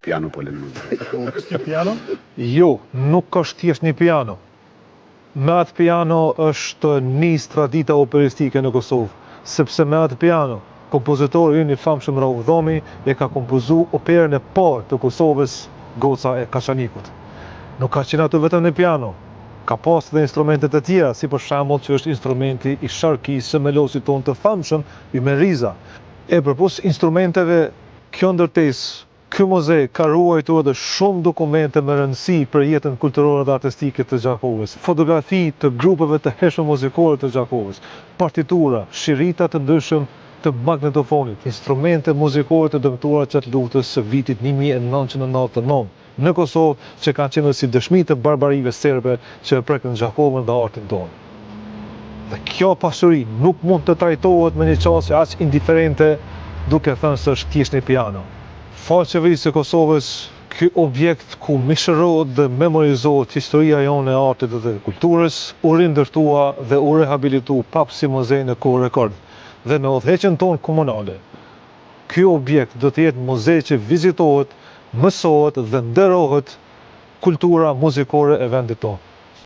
Piano po lënë më. Është një piano? Jo, nuk është thjesht një piano. Me atë piano është nis tradita operistike në Kosovë, sepse me atë piano kompozitori ynë i famshëm Rauf Dhomi e ka kompozu operën e parë të Kosovës, Goca e Kaçanikut. Nuk ka qenë aty vetëm në piano, ka pas dhe instrumentet e tjera, si për shembull që është instrumenti i sharkisë së melosit tonë të famshëm, Ymer Riza. E përpos instrumenteve, kjo ndërtesë, ky muze ka ruajtur edhe shumë dokumente me rëndësi për jetën kulturore dhe artistike të Gjakovës, fotografi të grupeve të hershme muzikore të Gjakovës, partitura, shirita të ndryshëm të magnetofonit, instrumente muzikore të dëmtuara gjatë luftës së vitit 1999 në Kosovë, që kanë qenë si dëshmi të barbarive serbe që e prekën Gjakovën dhe artin tonë. Dhe kjo pasuri nuk mund të trajtohet me një qasje aq indiferente duke thënë se është thjesht një piano. Falë qeverisë së Kosovës, ky objekt ku mishërohet dhe memorizohet historia jonë e artit dhe kulturës, u rindërtua dhe u rehabilitu prapë si muzej në kohë rekord. Dhe me udhëheqjen tonë komunale, ky objekt do të jetë muzej që vizitohet, mësohet dhe nderohet kultura muzikore e vendit tonë.